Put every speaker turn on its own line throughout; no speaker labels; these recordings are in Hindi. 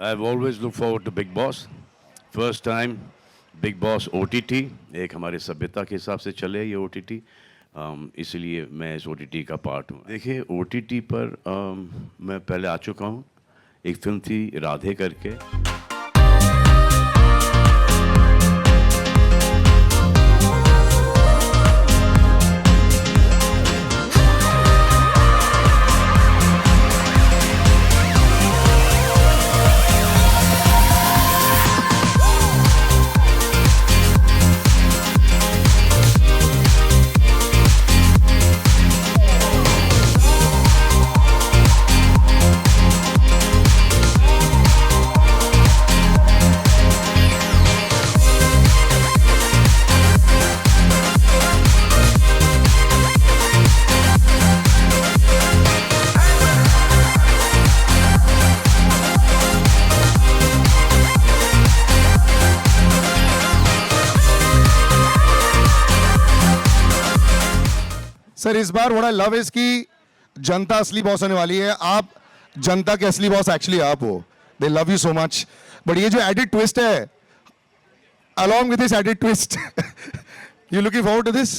I've always looked forward to Big Boss. First time Big Boss OTT एक हमारे सभ्यता के हिसाब से चले ये OTT, इसलिए मैं इस OTT का पार्ट हूँ। देखिए OTT पर मैं पहले आ चुका हूँ। एक फिल्म थी राधे करके।
सर इस बार व्हाट आई लव इज कि जनता असली बॉस होने वाली है। आप जनता के असली बॉस एक्चुअली आप हो। दे love you so much. But ये जो एडिड ट्विस्ट है, along with this added twist, you looking forward to this?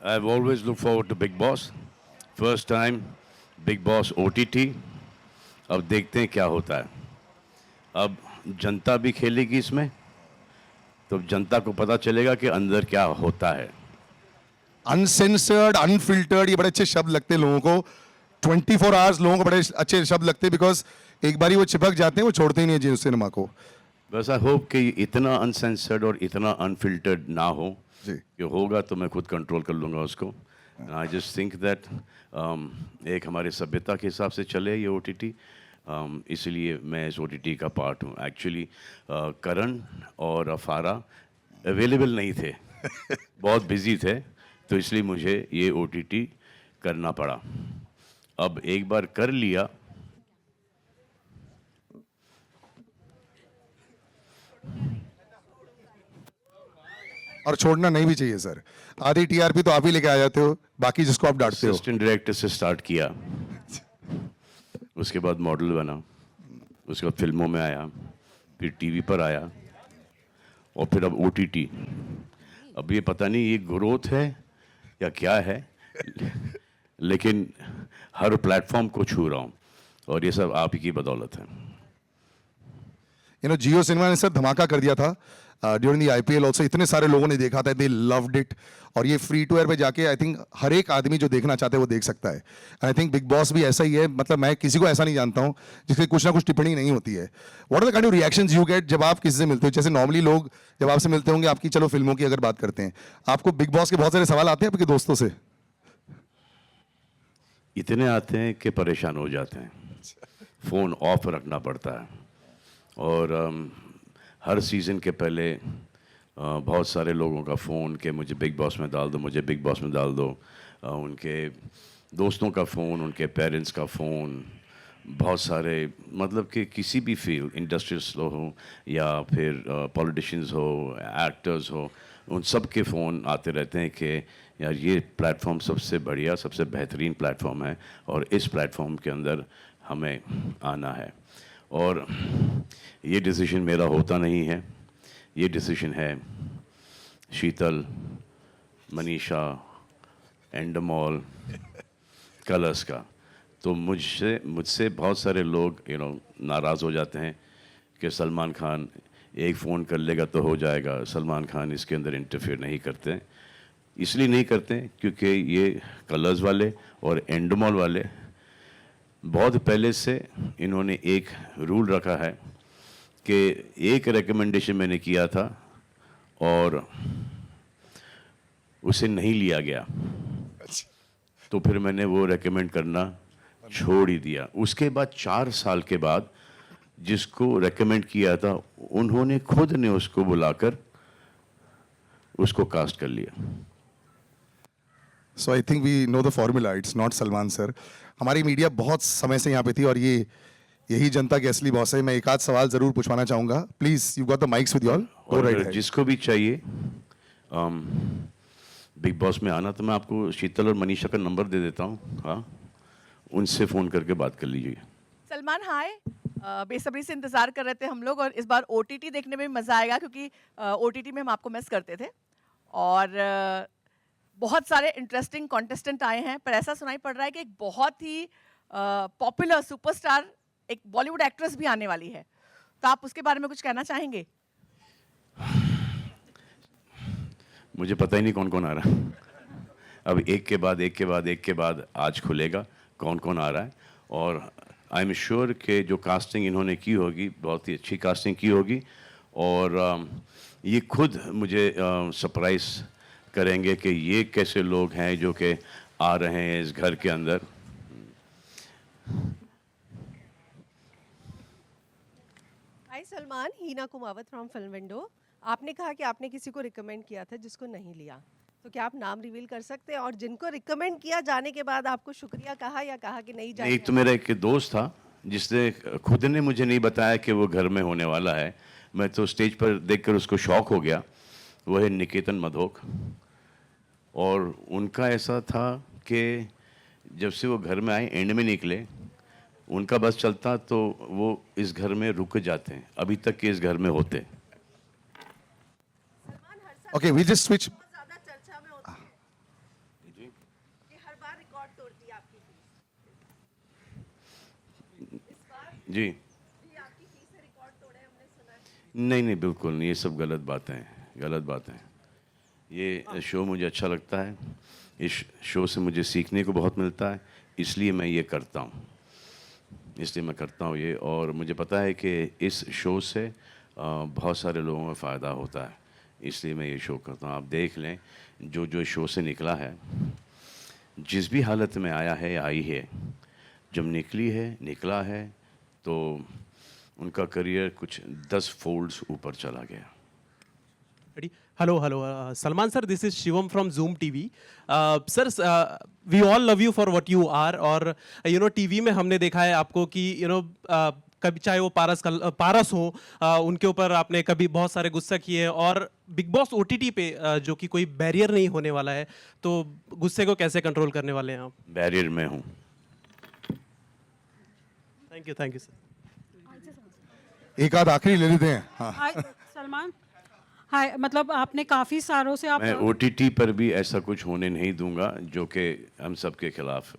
I've always looked forward to Big Boss. First time Big Boss OTT. अब देखते हैं क्या होता है। अब जनता भी खेलेगी इसमें, तो जनता को पता चलेगा कि अंदर क्या होता है।
अनसेंसर्ड, अनफिल्टर्ड, ये बड़े अच्छे शब्द लगते हैं लोगों को। 24 आवर्स लोगों को बड़े अच्छे शब्द लगते हैं, बिकॉज एक बारी वो चिपक जाते हैं, वो छोड़ते ही नहीं है जी उस सिनेमा को।
बस आई होप कि इतना अनसेंसर्ड और इतना अनफिल्टर्ड ना हो
जी।
कि होगा तो मैं खुद कंट्रोल कर लूँगा उसको। आई जस्ट थिंक दैट एक हमारे सभ्यता के हिसाब से चले ये OTT, इसलिए मैं इस OTT का पार्ट हूँ। एक्चुअली करण और अफारा अवेलेबल नहीं थे, बहुत बिजी थे, तो इसलिए मुझे ये OTT करना पड़ा। अब एक बार कर लिया
और छोड़ना नहीं भी चाहिए सर। आधी TRP तो आप ही लेके आ जाते हो, बाकी जिसको आप डांटते हो।
असिस्टेंट डायरेक्टर से स्टार्ट किया, उसके बाद मॉडल बना, उसके बाद फिल्मों में आया, फिर टीवी पर आया, और फिर अब OTT। अब ये पता नहीं ये ग्रोथ है या क्या है, लेकिन हर प्लेटफॉर्म को छू रहा हूँ, और ये सब आप ही की बदौलत है।
जियो सिनेमा ने सर धमाका कर दिया था ड्यूरिंग दी IPL ऑल्सो। इतने सारे लोगों ने देखा था, दे लव्ड इट। और ये फ्री टू एयर पे जाके आई थिंक हर एक आदमी जो देखना चाहता है वो देख सकता है। And I think big boss भी ऐसा ही है। मतलब मैं किसी को ऐसा नहीं जानता हूँ जिसकी कुछ ना कुछ टिप्पणी नहीं होती है। What are the kind of reactions you get जब आप किसी से मिलते हो? जैसे नॉर्मली लोग जब आपसे मिलते होंगे, आपकी चलो फिल्मों की अगर बात करते हैं, आपको बिग बॉस के बहुत सारे सवाल आते हैं आपके दोस्तों से?
इतने आते हैं कि परेशान हो जाते हैं, फ़ोन ऑफ रखना पड़ता है। और हर सीज़न के पहले बहुत सारे लोगों का फ़ोन कि मुझे बिग बॉस में डाल दो, मुझे बिग बॉस में डाल दो। उनके दोस्तों का फ़ोन, उनके पेरेंट्स का फ़ोन, बहुत सारे, मतलब कि किसी भी फील्ड, इंडस्ट्रियलिस्ट हो या फिर पॉलिटिशियंस हो, एक्टर्स हो, उन सब के फ़ोन आते रहते हैं कि यार ये प्लेटफॉर्म सबसे बढ़िया, सबसे बेहतरीन प्लेटफॉर्म है, और इस प्लेटफॉर्म के अंदर हमें आना है। और ये डिसीजन मेरा होता नहीं है, ये डिसीजन है शीतल, मनीषा, एंडमॉल, कलर्स का। तो मुझसे बहुत सारे लोग नाराज़ हो जाते हैं कि सलमान खान एक फ़ोन कर लेगा तो हो जाएगा, सलमान खान इसके अंदर इंटरफेयर नहीं करते। इसलिए नहीं करते क्योंकि ये कलर्स वाले और एंडमॉल वाले बहुत पहले से इन्होंने एक रूल रखा है कि एक रिकमेंडेशन मैंने किया था और उसे नहीं लिया गया, तो फिर मैंने वो रेकमेंड करना छोड़ ही दिया। उसके बाद 4 साल के बाद जिसको रेकमेंड किया था उन्होंने खुद ने उसको बुलाकर उसको कास्ट कर लिया।
So I think we know the formula, it's not Salman sir. हमारी मीडिया बहुत समय से यहाँ पे थी और यही जनता के असली बॉस है। मैं एक आध सवाल जरूर पूछवाना चाहूंगा, please. You got the mics with you all.
और जिसको भी चाहिए बिग बॉस में आना, तो मैं आपको शीतल और मनीषा का नंबर दे देता हूँ, हाँ, उनसे फ़ोन करके बात कर लीजिए।
सलमान हाय। बेसब्री से इंतज़ार कर रहे थे हम लोग और इस बार ओटीटी देखने में मज़ा आएगा क्योंकि ओटीटी में हम आपको मिस करते थे और बहुत सारे इंटरेस्टिंग कॉन्टेस्टेंट आए हैं, पर ऐसा सुनाई पड़ रहा है कि एक बहुत ही पॉपुलर सुपरस्टार एक बॉलीवुड एक्ट्रेस भी आने वाली है, तो आप उसके बारे में कुछ कहना चाहेंगे?
मुझे पता ही नहीं कौन कौन आ रहा है। अब एक के बाद एक के बाद एक के बाद आज खुलेगा कौन कौन आ रहा है, और आई एम श्योर कि जो कास्टिंग इन्होंने की होगी बहुत ही अच्छी कास्टिंग की होगी, और ये खुद मुझे सरप्राइज करेंगे कि ये कैसे लोग हैं जो कि आ रहे हैं इस घर के अंदर।
हाय सलमान, हीना कुमावत फ्रॉम फिल्म विंडो। आपने कहा कि आपने किसी को रिकमेंड किया था जिसको नहीं लिया, तो क्या आप नाम रिवील कर सकते हैं? और जिनको रिकमेंड किया जाने के बाद आपको शुक्रिया कहा या कहा कि नहीं जाने?
एक तो मेरा एक दोस्त था जिसने खुद ने मुझे नहीं बताया कि वो घर में होने वाला है, मैं तो स्टेज पर देखकर उसको शौक हो गया। वो है निकेतन मधोक, और उनका ऐसा था कि जब से वो घर में आए एंड में निकले, उनका बस चलता तो वो इस घर में रुक जाते हैं, अभी तक के इस घर में होते।
Okay, we just switch.
बहुत ज्यादा चर्चा में होती है कि हर बार रिकॉर्ड तोड़ती है आपकी फीस।
जी
भी आपकी फीस से रिकॉर्ड तोड़े हमने सुना है।
नहीं नहीं, बिल्कुल नहीं, ये सब गलत बातें हैं, गलत बातें हैं। ये शो मुझे अच्छा लगता है, इस शो से मुझे सीखने को बहुत मिलता है, इसलिए मैं ये करता हूँ, इसलिए मैं करता हूँ ये। और मुझे पता है कि इस शो से बहुत सारे लोगों को फ़ायदा होता है, इसलिए मैं ये शो करता हूँ। आप देख लें जो जो शो से निकला है, जिस भी हालत में आया है या आई है, जब निकला है तो उनका करियर कुछ 10 फोल्ड्स ऊपर चला गया।
Ready? Hello, hello. Salman sir, this is Shivam from Zoom TV. Sir, we all love you for what you are. और TV में हमने देखा है आपको कि कभी चाहे वो पारस हो, उनके ऊपर आपने कभी बहुत सारे गुस्सा किए, और बिग बॉस ओटीटी पे जो कि कोई बैरियर नहीं होने वाला है, तो गुस्से को कैसे कंट्रोल करने वाले हैं आप?
बैरियर में हूँ।
Thank you sir.
एक आध आखिरी ले लेते हैं। हाँ।
हाय सलमान, हाय। मतलब आपने काफी सालों से आप
मैं ओटीटी पर भी ऐसा कुछ होने नहीं दूंगा जो कि हम सबके खिलाफ,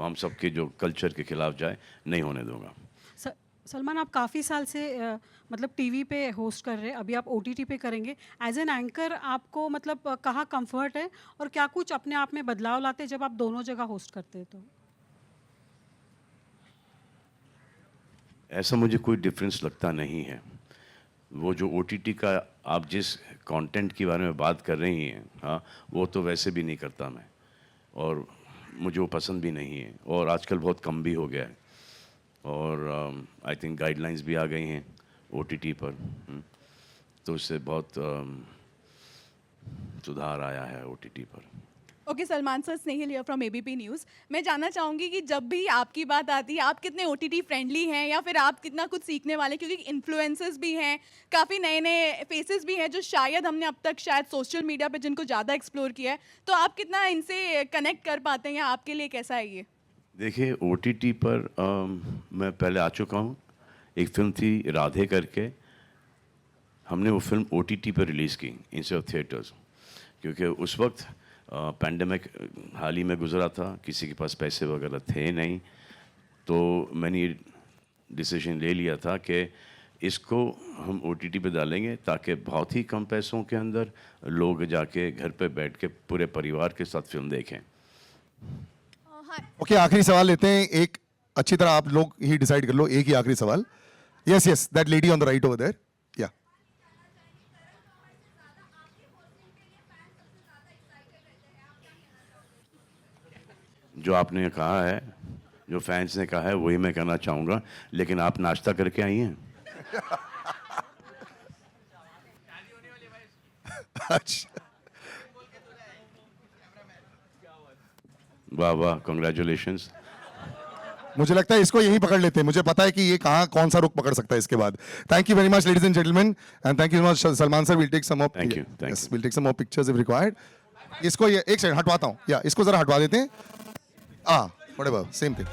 हम सबके जो कल्चर के खिलाफ जाए, नहीं होने दूंगा।
सलमान, आप काफ़ी साल से मतलब टीवी पे होस्ट कर रहे हैं, अभी आप ओटीटी पे करेंगे। एज एन एंकर आपको मतलब कहाँ कंफर्ट है, और क्या कुछ अपने आप में बदलाव लाते हैं जब आप दोनों जगह होस्ट करते हैं? तो
ऐसा मुझे कोई डिफरेंस लगता नहीं है। वो जो ओटीटी का आप जिस कंटेंट के बारे में बात कर रही हैं, हाँ, वो तो वैसे भी नहीं करता मैं, और मुझे वो पसंद भी नहीं है, और आजकल बहुत कम भी हो गया है, और आई थिंक गाइडलाइंस भी आ गई हैं ओटीटी पर, तो उससे बहुत सुधार आया है ओटीटी पर।
Okay Salman sir, Snehil here from ABP news. मैं जानना चाहूँगी कि जब भी आपकी बात आती है, आप कितने ओटीटी फ्रेंडली हैं, या फिर आप कितना कुछ सीखने वाले, क्योंकि इन्फ्लुएंसर्स भी हैं, काफ़ी नए नए फेसेस भी हैं जो शायद हमने अब तक शायद सोशल मीडिया पे जिनको ज़्यादा एक्सप्लोर किया है, तो आप कितना इनसे कनेक्ट कर पाते हैं, या आपके लिए कैसा है ये?
देखिए, ओटीटी पर मैं पहले आ चुका हूँ। एक फिल्म थी राधे करके, हमने वो फिल्म ओटीटी पर रिलीज़ की इंस्टेड ऑफ थिएटर्स, क्योंकि उस वक्त पैंडमिक हाल ही में गुजरा था, किसी के पास पैसे वगैरह थे नहीं, तो मैंने ये डिसीजन ले लिया था कि इसको हम ओटीटी पे डालेंगे ताकि बहुत ही कम पैसों के अंदर लोग जाके घर पे बैठ के पूरे परिवार के साथ फिल्म देखें।
ओके, आखिरी सवाल लेते हैं। एक अच्छी तरह आप लोग ही डिसाइड कर लो, एक ही आखिरी सवाल। Yes, that lady on the right over there. या
जो आपने कहा है, जो फैंस ने कहा है, वही मैं कहना चाहूँगा, लेकिन आप नाश्ता करके आई हैं?
अच्छा,
वाह वाह, कंग्रेचुलेशंस।
मुझे लगता है इसको यहीं पकड़ लेते हैं, मुझे पता है कि ये कहाँ कौन सा रुख पकड़ सकता है इसके बाद। Thank you very much ladies and gentleman, and thank you much Salman sir. Will take some more,
Thank you, thank
yes, will take some more pictures if required. इसको ये एक सेकंड हटवाता हूँ, या इसको जरा हटवा देते हैं। Whatever, same thing.